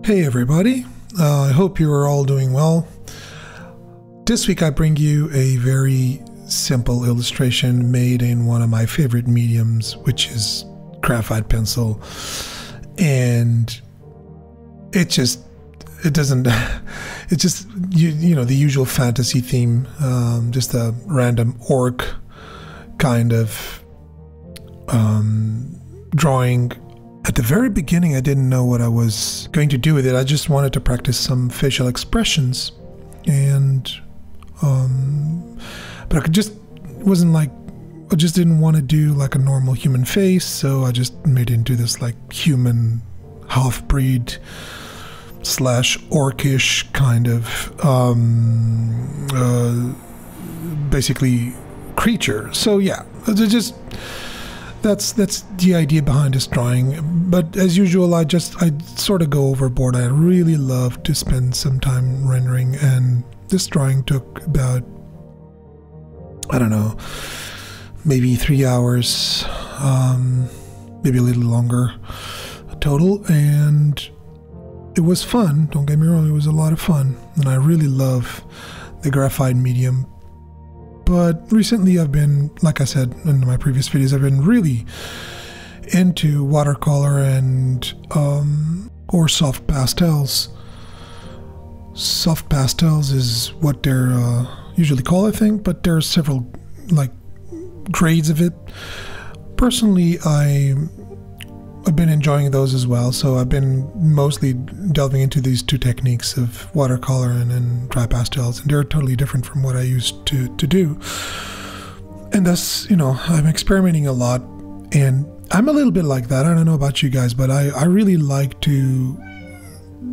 Hey everybody, I hope you are all doing well. This week I bring you a very simple illustration made in one of my favorite mediums, which is graphite pencil. And it's just the usual fantasy theme, just a random orc kind of drawing. At the very beginning, I didn't know what I was going to do with it. I just wanted to practice some facial expressions, and but I just didn't want to do like a normal human face, so I just made it into this like human half-breed / orcish kind of basically creature. So yeah, that's the idea behind this drawing. But as usual, I sort of go overboard. I really love to spend some time rendering, and this drawing took about, I don't know, maybe 3 hours, maybe a little longer total, and it was fun. Don't get me wrong, it was a lot of fun, and I really love the graphite medium. But recently I've been, like I said in my previous videos, I've been really into watercolor and or soft pastels. Soft pastels is what they're usually called, I think, but there are several like grades of it. Personally, I've been enjoying those as well, so I've been mostly delving into these two techniques of watercolor and dry pastels, and they're totally different from what I used to do. And thus, I'm experimenting a lot, and I'm a little bit like that. I don't know about you guys, but I really like to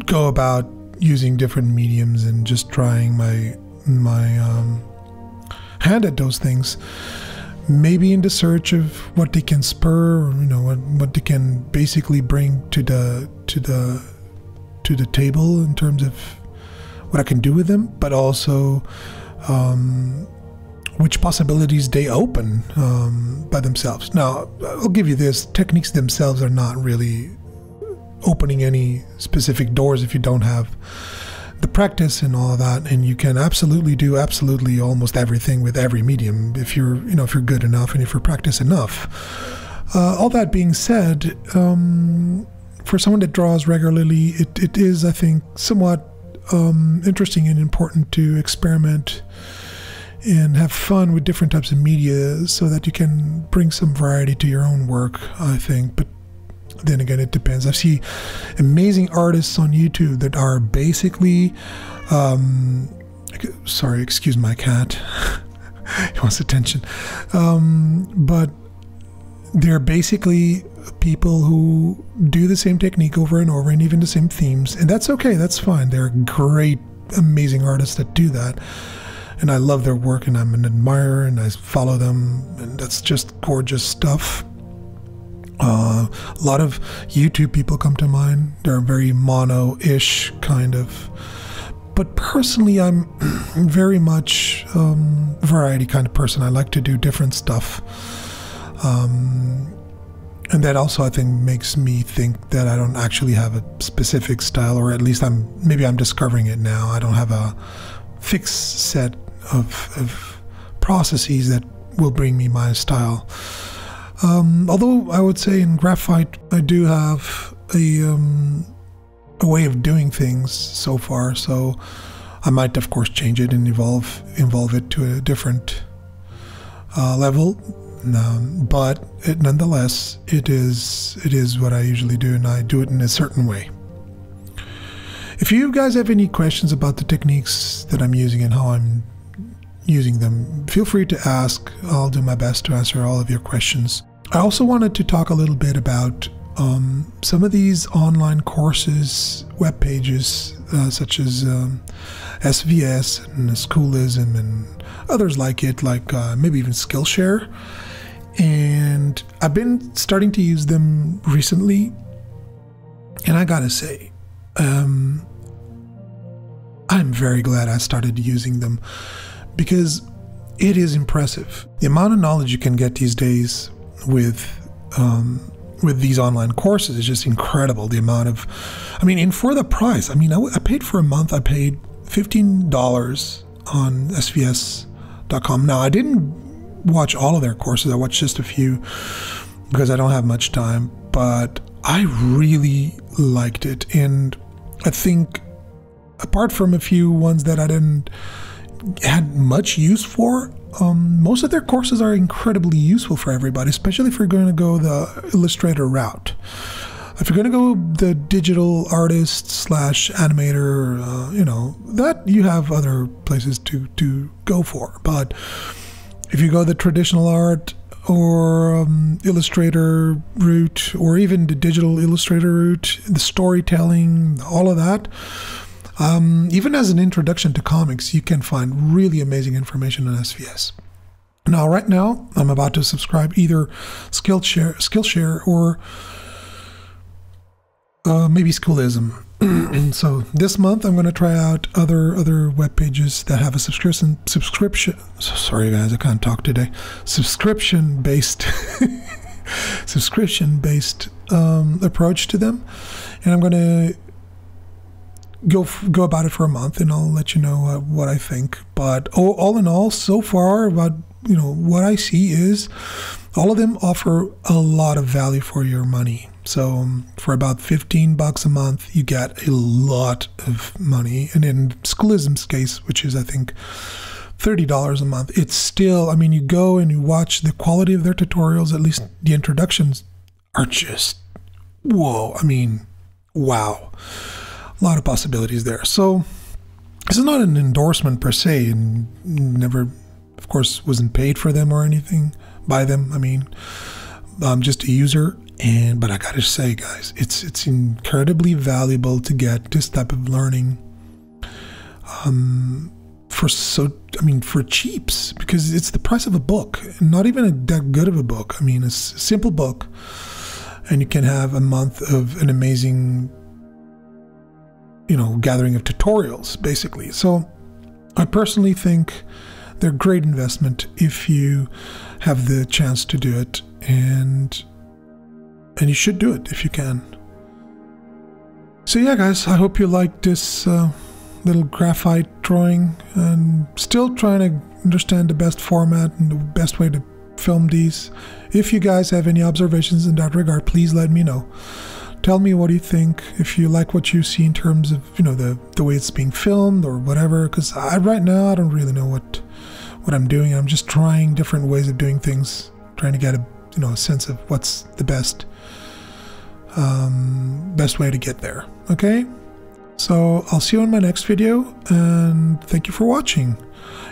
go about using different mediums and just trying my hand at those things. Maybe in the search of what they can spur, or what they can basically bring to the table in terms of what I can do with them, but also which possibilities they open by themselves. Now, I'll give you this: techniques themselves are not really opening any specific doors if you don't have the practice and all of that, and you can absolutely do almost everything with every medium if you're good enough and if you practice enough. All that being said, for someone that draws regularly, it is, I think, somewhat interesting and important to experiment and have fun with different types of media so that you can bring some variety to your own work, I think. But then again, it depends. I see amazing artists on YouTube that are basically, sorry, excuse my cat. He wants attention. But they're basically people who do the same technique over and over, and even the same themes. And that's okay, that's fine. They're great, amazing artists that do that. And I love their work, and I'm an admirer, and I follow them, and that's just gorgeous stuff. A lot of YouTube people come to mind. They're very mono-ish kind of. But personally, I'm very much variety kind of person. I like to do different stuff. And that also, I think, makes me think that I don't actually have a specific style, or at least maybe I'm discovering it now. I don't have a fixed set of processes that will bring me my style. Although I would say in graphite, I do have a way of doing things so far, so I might, of course, change it and evolve it to a different level. But nonetheless, it is what I usually do, and I do it in a certain way. If you guys have any questions about the techniques that I'm using and how I'm using them, feel free to ask. I'll do my best to answer all of your questions. I also wanted to talk a little bit about some of these online courses, web pages, such as SVS and Schoolism and others like it, like maybe even Skillshare. And I've been starting to use them recently, and I gotta say, I'm very glad I started using them, because it is impressive. The amount of knowledge you can get these days with with these online courses is just incredible. The amount of, I mean, and for the price, I mean, I paid for a month, I paid $15 on svs.com. Now, I didn't watch all of their courses. I watched just a few because I don't have much time, but I really liked it. And I think apart from a few ones that I didn't had much use for, most of their courses are incredibly useful for everybody, especially if you're going to go the Illustrator route. If you're going to go the digital artist / animator, you know, that you have other places to go for. But if you go the traditional art or Illustrator route, or even the digital Illustrator route, the storytelling, all of that, even as an introduction to comics, you can find really amazing information on SVS. Now, right now, I'm about to subscribe either Skillshare or maybe Schoolism. So this month, I'm going to try out other web pages that have a subscription. Sorry, guys, I can't talk today. Subscription-based approach to them, and I'm going to go about it for a month, and I'll let you know what I think. But all in all, so far, about what I see is all of them offer a lot of value for your money. So for about $15 a month, you get a lot of money. And in Schoolism's case, which is I think $30 a month, it's still, I mean, you go and you watch the quality of their tutorials, at least the introductions are just, whoa, I mean, wow. A lot of possibilities there. So this is not an endorsement per se, and never, of course, wasn't paid for them or anything by them. I mean, I'm just a user, but I gotta say, guys, it's incredibly valuable to get this type of learning for cheaps, because it's the price of a book, and not even that good of a book. I mean, it's a simple book, and you can have a month of an amazing gathering of tutorials, basically. So I personally think they're a great investment if you have the chance to do it, and you should do it if you can. So yeah, guys, I hope you liked this little graphite drawing, and still trying to understand the best format and the best way to film these. If you guys have any observations in that regard, please let me know. Tell me what you think, if you like what you see in terms of, the way it's being filmed or whatever, because right now I don't really know what I'm doing. I'm just trying different ways of doing things, trying to get a sense of what's the best way to get there. Okay? So I'll see you on my next video, and thank you for watching.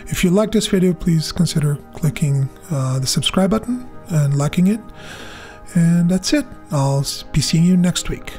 If you like this video, please consider clicking the subscribe button and liking it. And that's it. I'll be seeing you next week.